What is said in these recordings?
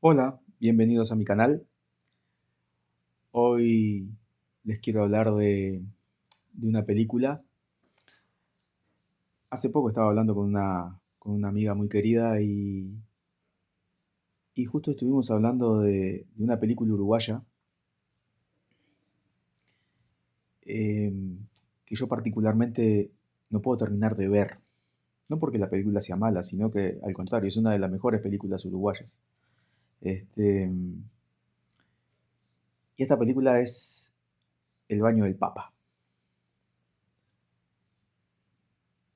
Hola, bienvenidos a mi canal. Hoy les quiero hablar de una película. Hace poco estaba hablando con una amiga muy querida y justo estuvimos hablando de una película uruguaya eh, que yo particularmente no puedo terminar de ver. No porque la película sea mala, sino que al contrario, es una de las mejores películas uruguayas. Este, y esta película es El baño del Papa.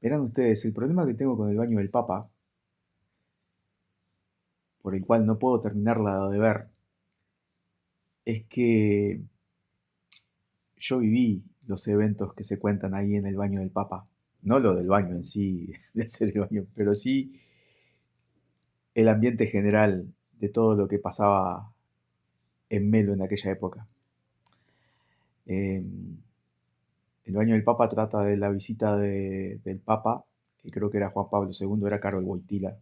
Verán ustedes, el problema que tengo con El baño del Papa, por el cual no puedo terminarla de ver, es que yo viví los eventos que se cuentan ahí en el baño del Papa. No lo del baño en sí, de hacer el baño, pero sí el ambiente general de todo lo que pasaba en Melo en aquella época. Eh, el baño del Papa trata de la visita del Papa, que creo que era Juan Pablo II, era Karol Wojtyla,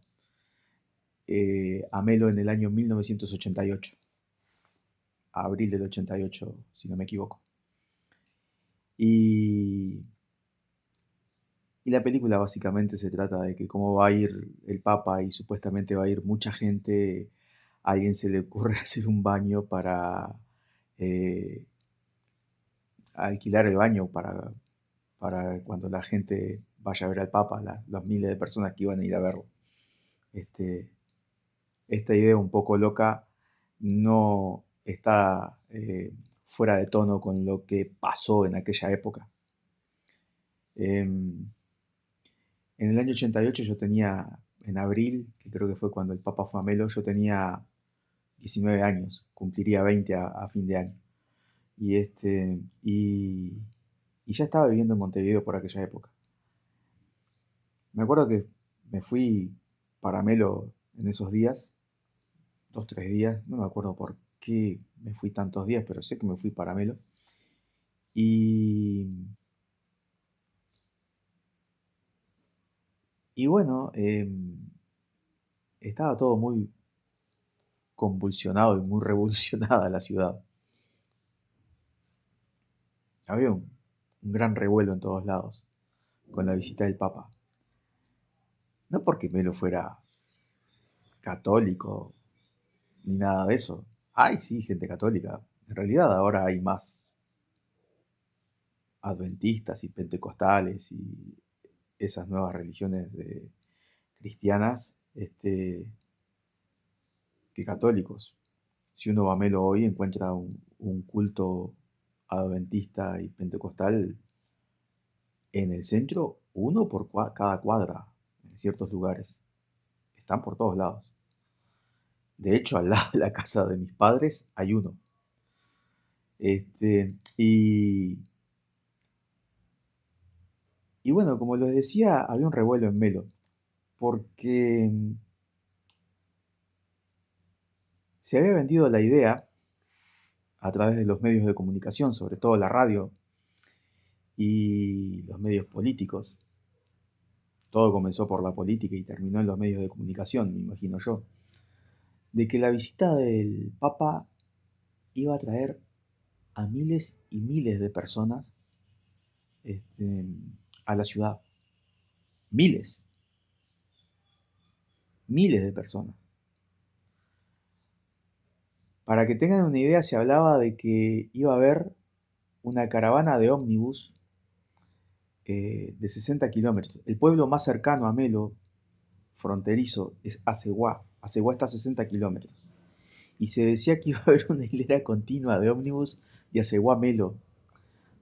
a Melo en el año 1988, abril del 88, si no me equivoco. Y Y la película básicamente se trata de que cómo va a ir el Papa y supuestamente va a ir mucha gente, a alguien se le ocurre hacer un baño para eh, alquilar el baño para cuando la gente vaya a ver al Papa, las miles de personas que iban a ir a verlo. Este, esta idea un poco loca no está fuera de tono con lo que pasó en aquella época. Em, En el año 88 yo tenía, en abril, que creo que fue cuando el Papa fue a Melo, yo tenía 19 años, cumpliría 20 a fin de año. Y, este, y, y ya estaba viviendo en Montevideo por aquella época. Me acuerdo que me fui para Melo en esos días, 2, 3 días, no me acuerdo por qué me fui tantos días, pero sé que me fui para Melo. Y, y bueno, estaba todo muy convulsionado y muy revolucionada la ciudad. Había un gran revuelo en todos lados con la visita del Papa. No porque Melo fuera católico ni nada de eso. Hay sí gente católica. En realidad ahora hay más adventistas y pentecostales y esas nuevas religiones cristianas que católicos. Si uno va a Melo hoy encuentra un culto adventista y pentecostal en el centro, uno por cada cuadra, en ciertos lugares. Están por todos lados. De hecho, al lado de la casa de mis padres hay uno. Este, y, y bueno, como les decía, había un revuelo en Melo, porque se había vendido la idea a través de los medios de comunicación, sobre todo la radio y los medios políticos. Todo comenzó por la política y terminó en los medios de comunicación, me imagino yo, de que la visita del Papa iba a traer a miles y miles de personas este, a la ciudad. Miles, miles de personas. Para que tengan una idea, se hablaba de que iba a haber una caravana de ómnibus de 60 kilómetros. El pueblo más cercano a Melo, fronterizo, es Aceguá. Aceguá está a 60 kilómetros. Y se decía que iba a haber una hilera continua de ómnibus de Aceguá a Melo,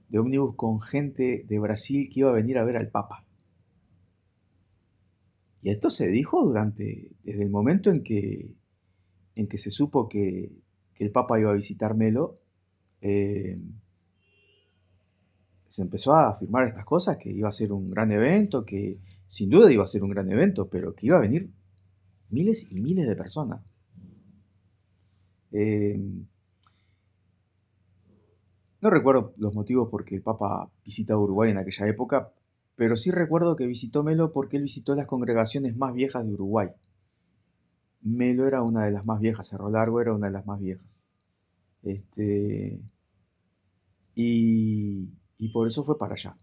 de ómnibus con gente de Brasil que iba a venir a ver al Papa. Y esto se dijo desde el momento en que se supo que el Papa iba a visitar Melo, eh, se empezó a afirmar estas cosas, que iba a ser un gran evento, que sin duda iba a ser un gran evento, pero que iba a venir miles y miles de personas. Eh, no recuerdo los motivos por qué el Papa visitaba Uruguay en aquella época, pero sí recuerdo que visitó Melo porque él visitó las congregaciones más viejas de Uruguay. Melo era una de las más viejas, Cerro Largo era una de las más viejas. Este, y por eso fue para allá.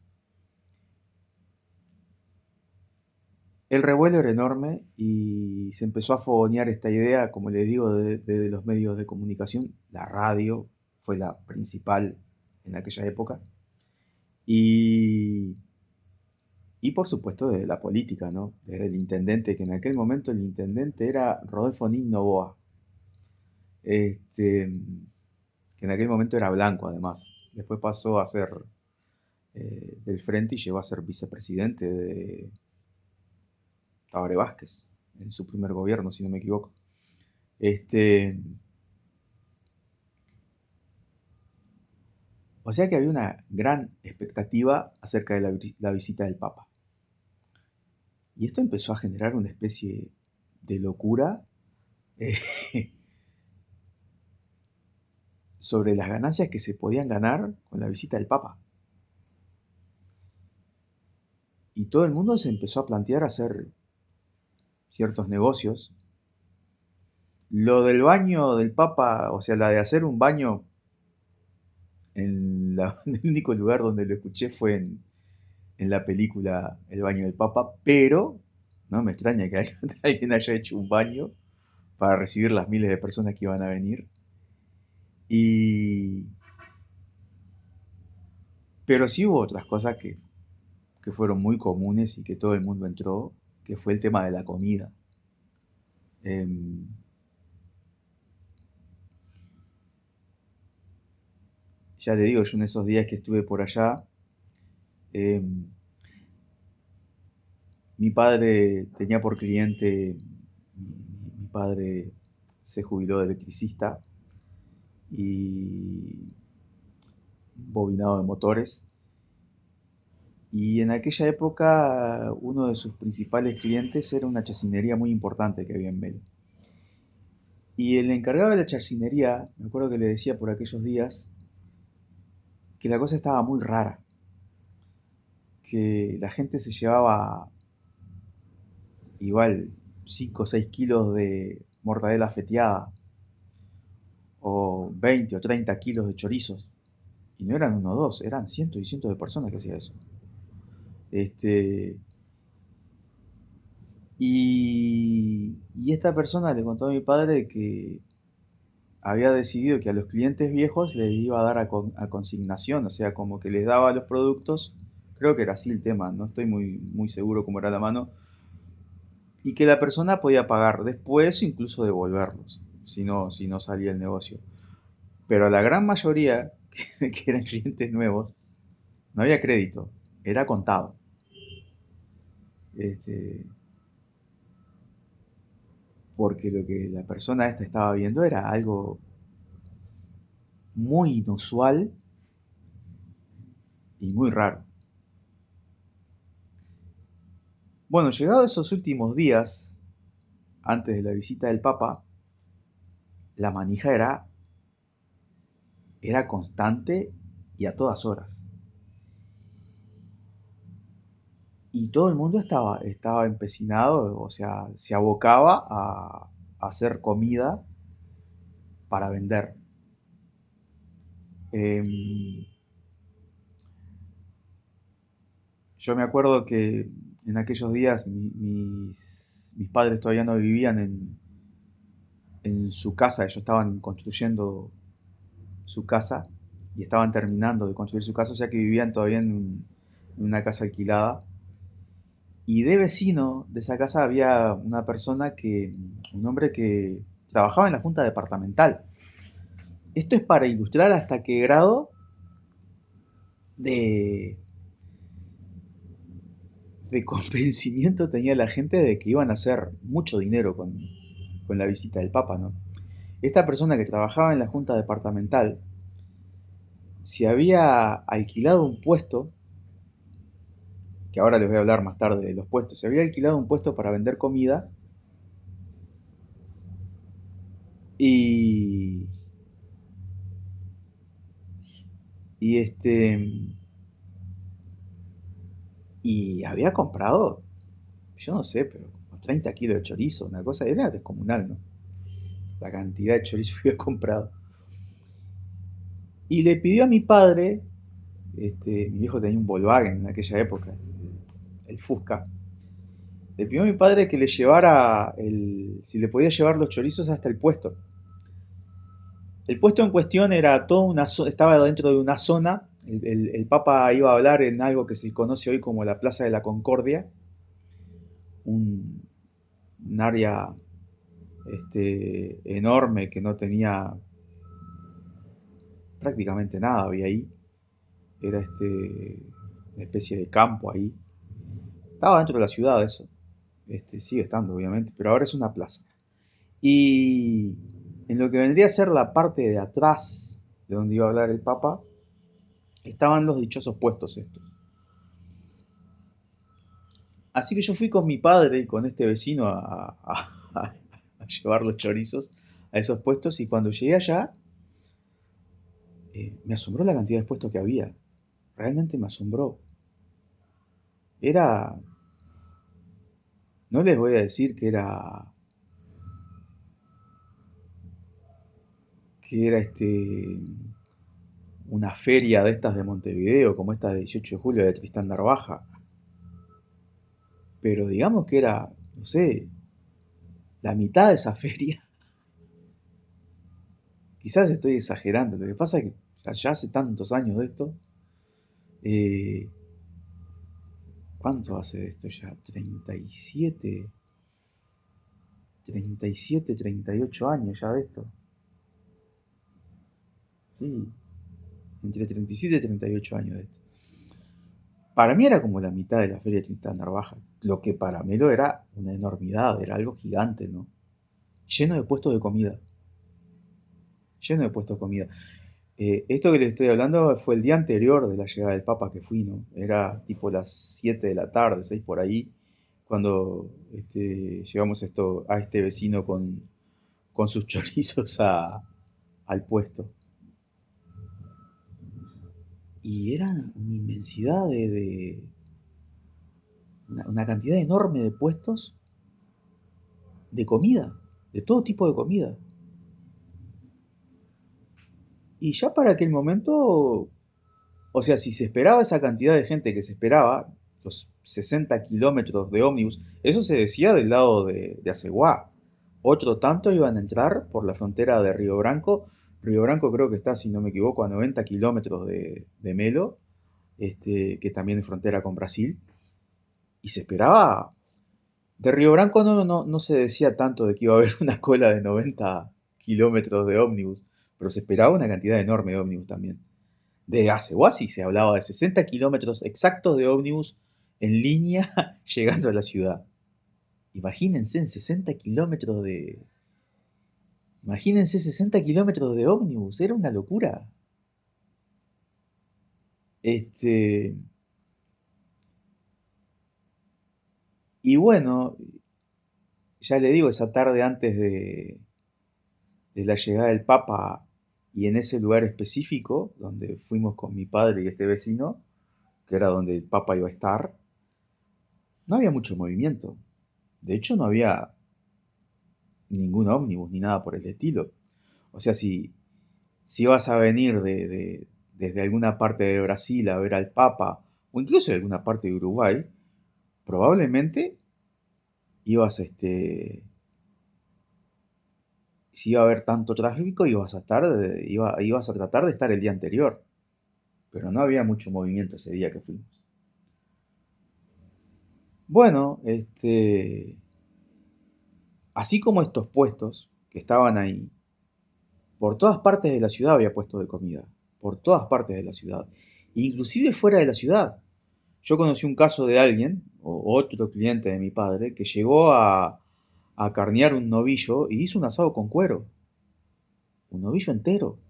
El revuelo era enorme y se empezó a fogonear esta idea, como les digo, de los medios de comunicación. La radio fue la principal en aquella época. Y, y por supuesto desde la política, ¿no? Desde el intendente, que en aquel momento el intendente era Rodolfo Nin Novoa, este, que en aquel momento era blanco además. Después pasó a ser del frente y llegó a ser vicepresidente de Tabaré Vázquez en su primer gobierno, si no me equivoco. Este, o sea que había una gran expectativa acerca de la visita del Papa. Y esto empezó a generar una especie de locura eh, sobre las ganancias que se podían ganar con la visita del Papa. Y todo el mundo se empezó a plantear hacer ciertos negocios. Lo del baño del Papa, o sea, la de hacer un baño en el único lugar donde lo escuché fue en la película El baño del Papa, pero no me extraña que alguien haya hecho un baño para recibir las miles de personas que iban a venir. Y, pero sí hubo otras cosas que fueron muy comunes y que todo el mundo entró, que fue el tema de la comida. Em, ya te digo, yo en esos días que estuve por allá, em, mi padre tenía por cliente, mi padre se jubiló de electricista y bobinado de motores. Y en aquella época uno de sus principales clientes era una chacinería muy importante que había en Melo. Y el encargado de la chacinería, me acuerdo que le decía por aquellos días que la cosa estaba muy rara, que la gente se llevaba igual 5 o 6 kilos de mortadela feteada o 20 o 30 kilos de chorizos. Y no eran uno o dos, eran cientos y cientos de personas que hacían eso. Este, y esta persona le contó a mi padre que había decidido que a los clientes viejos les iba a dar a consignación, o sea, como que les daba los productos, creo que era así el tema, no estoy muy seguro cómo era la mano, y que la persona podía pagar después o incluso devolverlos, si no salía el negocio. Pero a la gran mayoría, que eran clientes nuevos, no había crédito, era contado. Este, porque lo que la persona esta estaba viendo era algo muy inusual y muy raro. Bueno, llegados esos últimos días, antes de la visita del Papa, la manija era constante y a todas horas. Y todo el mundo estaba empecinado, o sea, se abocaba a hacer comida para vender. Em, yo me acuerdo que en aquellos días mis padres todavía no vivían en su casa, ellos estaban construyendo su casa y estaban terminando de construir su casa, o sea que vivían todavía en una casa alquilada. Y de vecino de esa casa había una persona un hombre que trabajaba en la junta departamental. Esto es para ilustrar hasta qué grado de, de convencimiento tenía la gente de que iban a hacer mucho dinero con la visita del Papa, ¿no? Esta persona que trabajaba en la junta departamental se había alquilado un puesto, que ahora les voy a hablar más tarde de los puestos, se había alquilado un puesto para vender comida y, y y había comprado, yo no sé, pero 30 kilos de chorizo, una cosa, era descomunal, ¿no? La cantidad de chorizo que había comprado. Y le pidió a mi padre, mi viejo tenía un Volkswagen en aquella época, el Fusca, le pidió a mi padre que le llevara si le podía llevar los chorizos hasta el puesto. El puesto en cuestión era toda estaba dentro de una zona. El Papa iba a hablar en algo que se conoce hoy como la Plaza de la Concordia, un, un área enorme que no tenía prácticamente nada, había ahí. Era una especie de campo ahí. Estaba dentro de la ciudad eso. Sigue estando, obviamente, pero ahora es una plaza. Y en lo que vendría a ser la parte de atrás de donde iba a hablar el Papa, estaban los dichosos puestos estos. Así que yo fui con mi padre y con este vecino a llevar los chorizos a esos puestos y cuando llegué allá, me asombró la cantidad de puestos que había. Realmente me asombró. Era, no les voy a decir que era una feria de estas de Montevideo, como esta de 18 de julio de Tristán Narvaja. Pero digamos que era, no sé, la mitad de esa feria. Quizás estoy exagerando. Lo que pasa es que ya hace tantos años de esto. eh, ¿Cuánto hace de esto ya? 37, 38 años ya de esto. Sí, entre 37 y 38 años de esto. Para mí era como la mitad de la feria de Tristán Narvaja. Lo que para Melo era una enormidad, era algo gigante, ¿no? Lleno de puestos de comida. Lleno de puestos de comida. Esto que les estoy hablando fue el día anterior de la llegada del Papa que fui, ¿no? Era tipo las 7 de la tarde, 6 por ahí, cuando llegamos a este vecino con sus chorizos al puesto. Y era una inmensidad una cantidad enorme de puestos de comida, de todo tipo de comida. Y ya para aquel momento, o sea, si se esperaba esa cantidad de gente que se esperaba, los 60 kilómetros de ómnibus, eso se decía del lado de Aceguá. Otro tanto iban a entrar por la frontera de Río Branco. Río Branco creo que está, si no me equivoco, a 90 kilómetros de Melo, que también es frontera con Brasil. Y se esperaba. De Río Branco no se decía tanto de que iba a haber una cola de 90 kilómetros de ómnibus, pero se esperaba una cantidad enorme de ómnibus también. De Acehuasi se hablaba de 60 kilómetros exactos de ómnibus en línea llegando a la ciudad. Imagínense en 60 kilómetros de... Imagínense 60 kilómetros de ómnibus, era una locura. Este... Y bueno, ya le digo, esa tarde antes de la llegada del Papa y en ese lugar específico, donde fuimos con mi padre y este vecino, que era donde el Papa iba a estar, no había mucho movimiento. De hecho, no había ningún ómnibus ni nada por el estilo. O sea, si vas a venir desde alguna parte de Brasil a ver al Papa, o incluso de alguna parte de Uruguay, probablemente ibas, si iba a haber tanto tráfico, ibas a tratar de estar el día anterior. Pero no había mucho movimiento ese día que fuimos. Bueno, así como estos puestos que estaban ahí, por todas partes de la ciudad había puestos de comida, por todas partes de la ciudad, inclusive fuera de la ciudad. Yo conocí un caso de alguien, o otro cliente de mi padre, que llegó a carnear un novillo y hizo un asado con cuero, un novillo entero.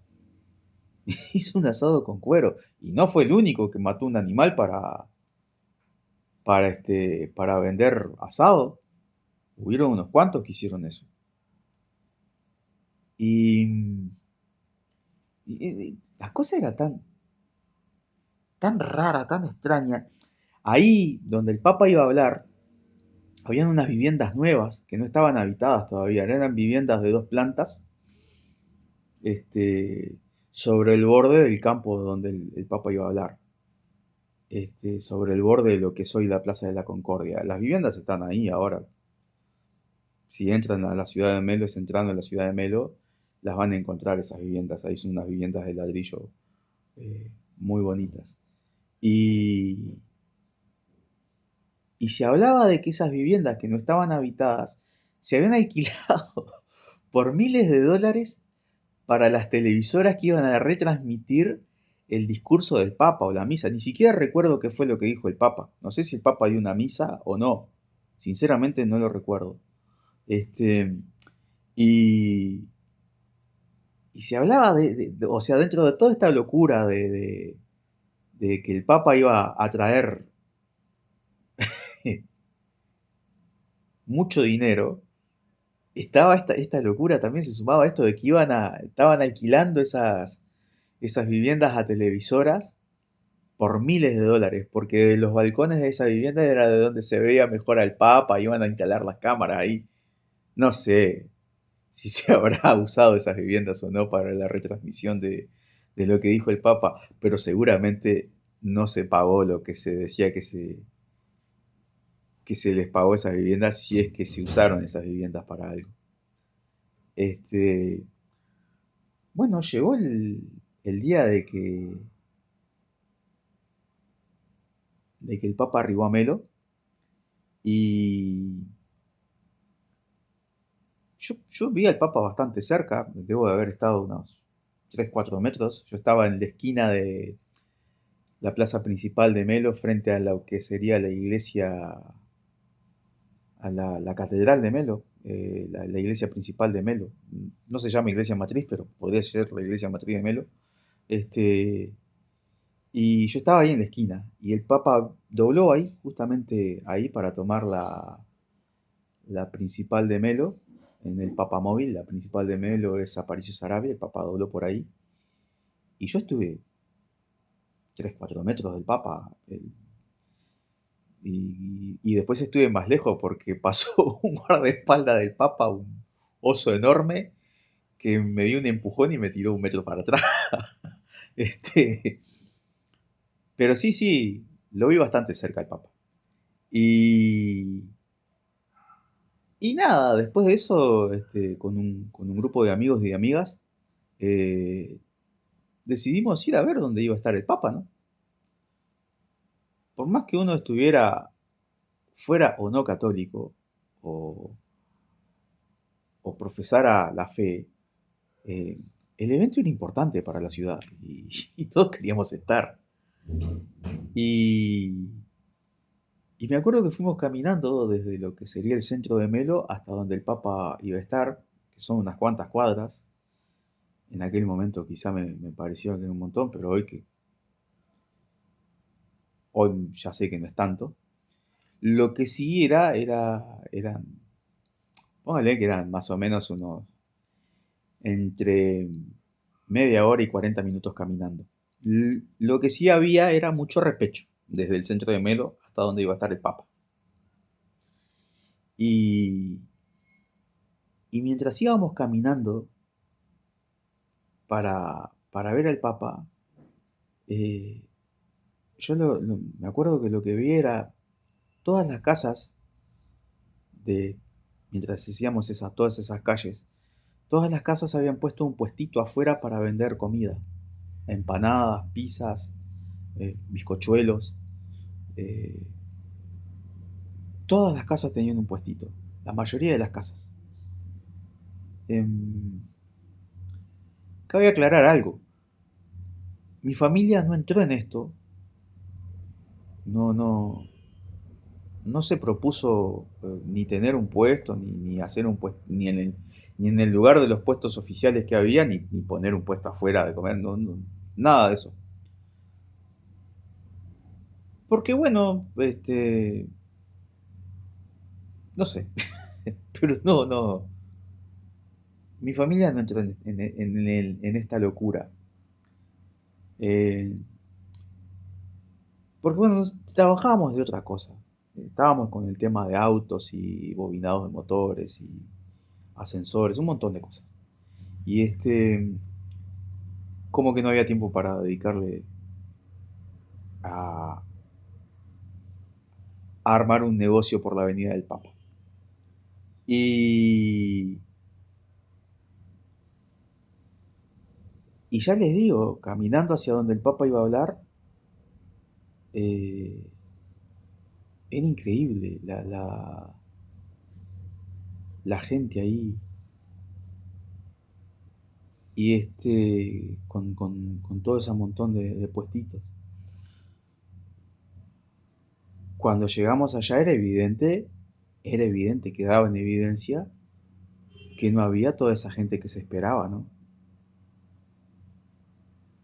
Hizo un asado con cuero y no fue el único que mató un animal para vender asado. Hubieron unos cuantos que hicieron eso. Y, y la cosa era tan rara, tan extraña. Ahí donde el Papa iba a hablar, habían unas viviendas nuevas que no estaban habitadas todavía, eran viviendas de 2 plantas, este, sobre el borde del campo donde el Papa iba a hablar, sobre el borde de lo que es hoy la Plaza de la Concordia. Las viviendas están ahí ahora. Si entran a la ciudad de Melo, es entrando en la ciudad de Melo, las van a encontrar esas viviendas. Ahí son unas viviendas de ladrillo muy bonitas. Y, y se hablaba de que esas viviendas que no estaban habitadas se habían alquilado por miles de dólares para las televisoras que iban a retransmitir el discurso del Papa o la misa. Ni siquiera recuerdo qué fue lo que dijo el Papa. No sé si el Papa dio una misa o no. Sinceramente no lo recuerdo. Este, y, y se hablaba o sea, dentro de toda esta locura de que el Papa iba a traer mucho dinero, estaba esta locura también, se sumaba esto de que estaban alquilando esas viviendas a televisoras por miles de dólares, porque de los balcones de esa vivienda era de donde se veía mejor al Papa, iban a instalar las cámaras ahí. No sé si se habrá usado esas viviendas o no para la retransmisión de lo que dijo el Papa, pero seguramente no se pagó lo que se decía que se les pagó esas viviendas si es que se usaron esas viviendas para algo. Este, bueno, llegó el día de que el Papa arribó a Melo y yo vi al Papa bastante cerca, debo de haber estado unos 3 4 metros. Yo estaba en la esquina de la plaza principal de Melo, frente a lo que sería la iglesia, a la catedral de Melo, la iglesia principal de Melo. No se llama iglesia matriz, pero podría ser la iglesia matriz de Melo. Este, y yo estaba ahí en la esquina, y el Papa dobló ahí, justamente ahí, para tomar la principal de Melo, en el Papamóvil. La principal de Melo es Aparicio Sarabia, el Papa dobló por ahí. Y yo estuve 3 4 metros del Papa. Y después estuve más lejos porque pasó un guardaespaldas del Papa, un oso enorme, que me dio un empujón y me tiró 1 metro para atrás. Este, pero sí, sí, lo vi bastante cerca al Papa. Y, y nada, después de eso, con un grupo de amigos y de amigas, eh, decidimos ir a ver dónde iba a estar el Papa, ¿no? Por más que uno estuviera fuera o no católico, o, o profesara la fe, eh, el evento era importante para la ciudad y todos queríamos estar. Y, y me acuerdo que fuimos caminando desde lo que sería el centro de Melo hasta donde el Papa iba a estar, que son unas cuantas cuadras. En aquel momento quizá me pareció que era un montón, pero hoy ya sé que no es tanto. Lo que sí eran, póngale que eran más o menos unos entre media hora y 40 minutos caminando. Lo que sí había era mucho repecho, desde el centro de Melo hasta donde iba a estar el Papa. Y, y mientras íbamos caminando para ver al Papa, eh, yo me acuerdo que lo que vi era todas las casas de, mientras hacíamos todas esas calles, todas las casas habían puesto un puestito afuera para vender comida, empanadas, pizzas, bizcochuelos. eh, Todas las casas tenían un puestito, la mayoría de las casas. Em, Cabe aclarar algo, mi familia no entró en esto, no, no, no se propuso ni tener un puesto, ni hacer un puesto, ni en el lugar de los puestos oficiales que había, ni poner un puesto afuera de comer, nada de eso. Porque bueno, no sé, pero no, no, mi familia no entró en esta locura. Eh, Porque bueno, trabajábamos de otra cosa. estábamos con el tema de autos y bobinados de motores y ascensores, un montón de cosas. Y como que no había tiempo para dedicarle a, a armar un negocio por la Avenida del Papa. Y, y ya les digo, caminando hacia donde el Papa iba a hablar, eh, era increíble la gente ahí. Y con todo ese montón de puestitos. Cuando llegamos allá era evidente, quedaba en evidencia que no había toda esa gente que se esperaba, ¿no?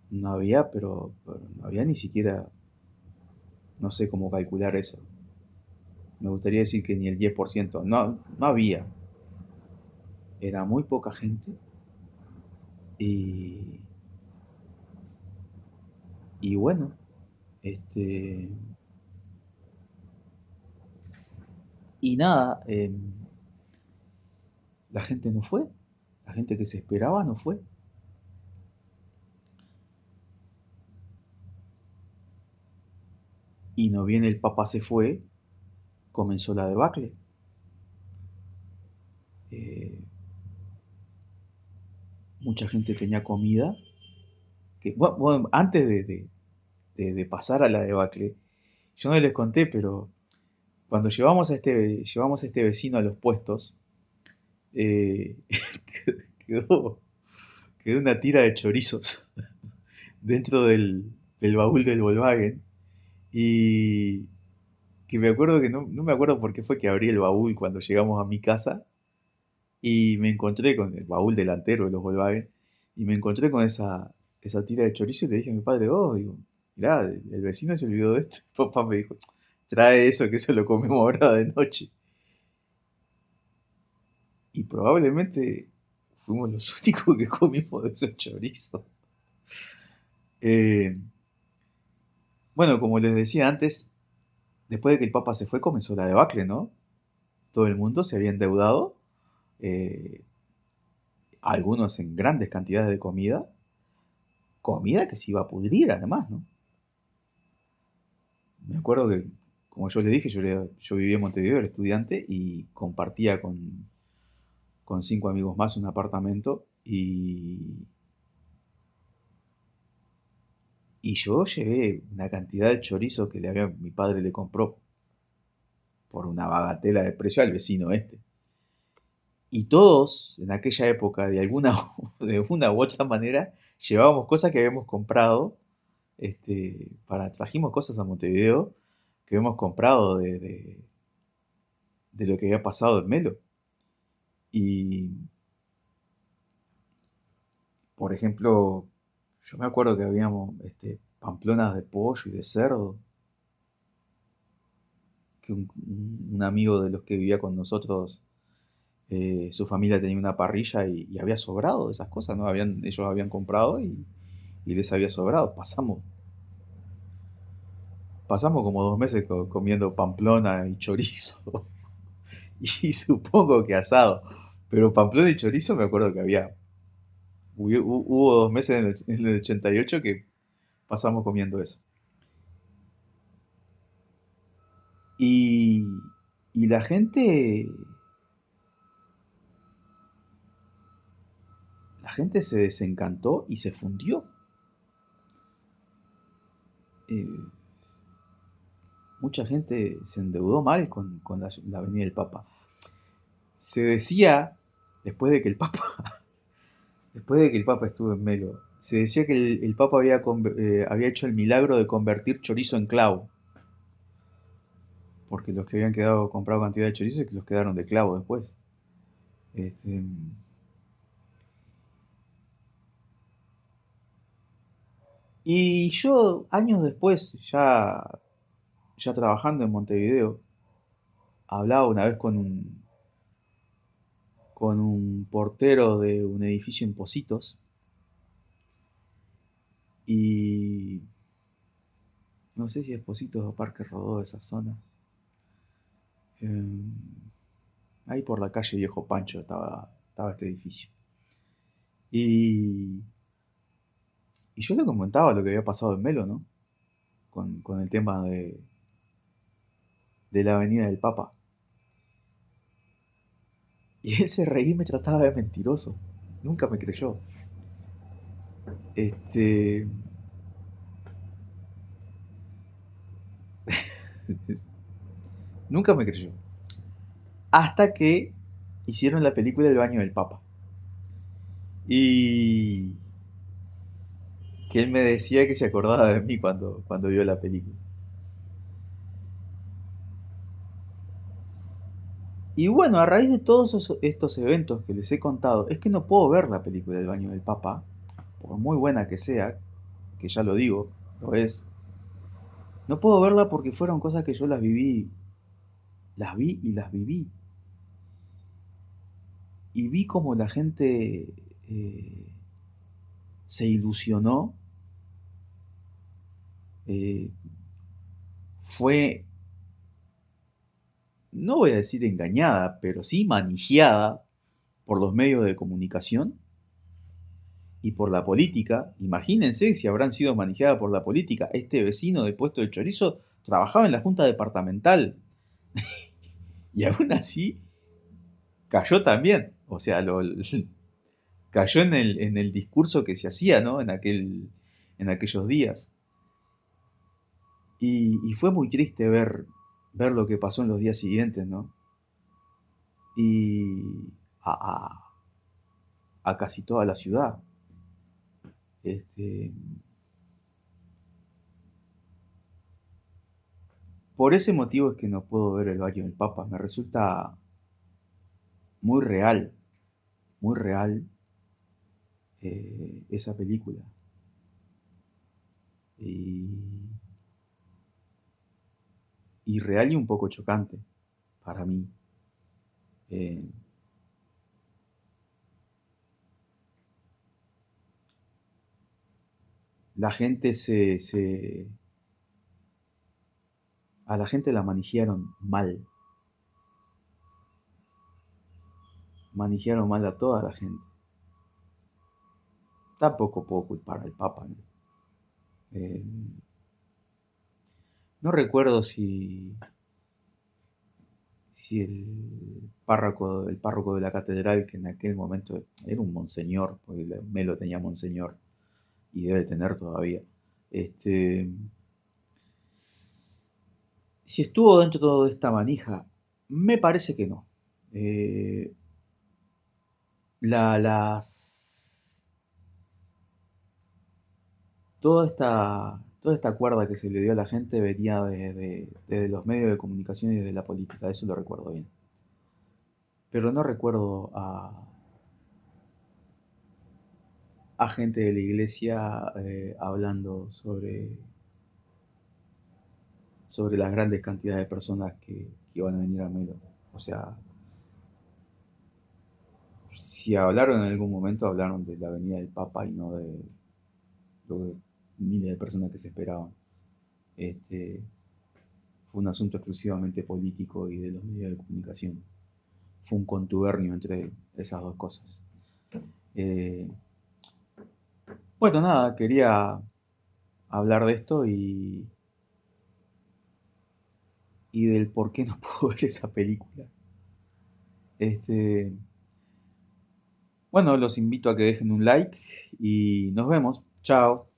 No había, pero no había ni siquiera, no sé cómo calcular eso. Me gustaría decir que ni el 10%. No, no había. Era muy poca gente y, y bueno, este, y nada, la gente no fue, la gente que se esperaba no fue. Y no bien el Papa se fue, comenzó la debacle. Eh, Mucha gente tenía comida. Que, bueno, antes de pasar a la debacle, yo no les conté, pero cuando llevamos a este vecino a los puestos, eh, quedó, quedó una tira de chorizos dentro del baúl del Volkswagen. Y que me acuerdo que no me acuerdo por qué fue que abrí el baúl cuando llegamos a mi casa y me encontré con el baúl delantero de los Volkswagen y me encontré con esa tira de chorizo y le dije a mi padre, oh, digo, mirá, el vecino se olvidó de esto. Papá me dijo, trae eso, que eso lo comemos ahora de noche. Y probablemente fuimos los únicos que comimos de ese chorizo. Eh, bueno, como les decía antes, después de que el Papa se fue comenzó la debacle, ¿no? Todo el mundo se había endeudado, eh, algunos en grandes cantidades de comida, comida que se iba a pudrir además, ¿no? Me acuerdo que, como yo les dije, yo vivía en Montevideo, era estudiante y compartía con 5 amigos más un apartamento y yo llevé una cantidad de chorizo que mi padre le compró por una bagatela de precio al vecino este. Y todos, en aquella época, de una u otra manera, llevábamos cosas que habíamos comprado, trajimos cosas a Montevideo que habíamos comprado de lo que había pasado en Melo. Y, por ejemplo, yo me acuerdo que habíamos pamplonas de pollo y de cerdo, que un amigo de los que vivía con nosotros, su familia tenía una parrilla y había sobrado de esas cosas, ¿no? Ellos habían comprado y les había sobrado. Pasamos como 2 meses comiendo pamplona y chorizo. Y supongo que asado. Pero pamplona y chorizo me acuerdo que hubo 2 meses en el 88 que pasamos comiendo eso. Y, y la gente se desencantó y se fundió. Eh, Mucha gente se endeudó mal con la Avenida del Papa. Se decía, después de que el Papa, después de que el Papa estuvo en Melo, se decía que el Papa había hecho el milagro de convertir chorizo en clavo. Porque los que habían quedado comprado cantidad de chorizos que los quedaron de clavo después. Este, y yo, años después, ya trabajando en Montevideo, hablaba una vez con un portero de un edificio en Positos y no sé si es Positos o Parque Rodó esa zona. Em, Ahí por la calle Viejo Pancho estaba este edificio. Y, y yo le comentaba lo que había pasado en Melo, ¿no? Con el tema de la Avenida del Papa. Y él se reía y me trataba de mentiroso. Nunca me creyó. Este. Nunca me creyó. Hasta que hicieron la película El baño del Papa. Y que él me decía que se acordaba de mí cuando vio la película. Y bueno, a raíz de todos estos eventos que les he contado, es que no puedo ver la película El baño del Papa, por muy buena que sea, que ya lo digo, lo es. No puedo verla porque fueron cosas que yo las vi y las viví. Y vi como la gente se ilusionó, eh, fue, no voy a decir engañada, pero sí manijeada por los medios de comunicación y por la política. Imagínense si habrán sido manijeadas por la política. Este vecino de Puesto de Chorizo trabajaba en la Junta Departamental y aún así cayó también. O sea, cayó en el discurso que se hacía, ¿no? En aquellos días. Y fue muy triste ver lo que pasó en los días siguientes, ¿no? Y a casi toda la ciudad. Este, por ese motivo es que no puedo ver el Baño del Papa. Me resulta muy muy real esa película. Y, y real y un poco chocante para mí. Eh, la gente a la gente la manijearon mal. Manijearon mal a toda la gente. Tampoco puedo culpar al Papa, ¿no? Eh, no recuerdo si el párroco de la catedral, que en aquel momento era un monseñor, porque me lo tenía monseñor y debe tener todavía, este, si estuvo dentro de esta manija, me parece que no. Eh, las, toda esta cuerda que se le dio a la gente venía de los medios de comunicación y de la política, eso lo recuerdo bien. Pero no recuerdo a gente de la iglesia hablando sobre las grandes cantidades de personas que iban a venir a Melo. O sea, si hablaron en algún momento, hablaron de la venida del Papa y no de los miles de personas que se esperaban. Este, fue un asunto exclusivamente político y de los medios de comunicación. Fue un contubernio entre esas dos cosas. Eh, bueno, nada, quería hablar de esto y del por qué no puedo ver esa película. Este, bueno, los invito a que dejen un like y nos vemos. Chao.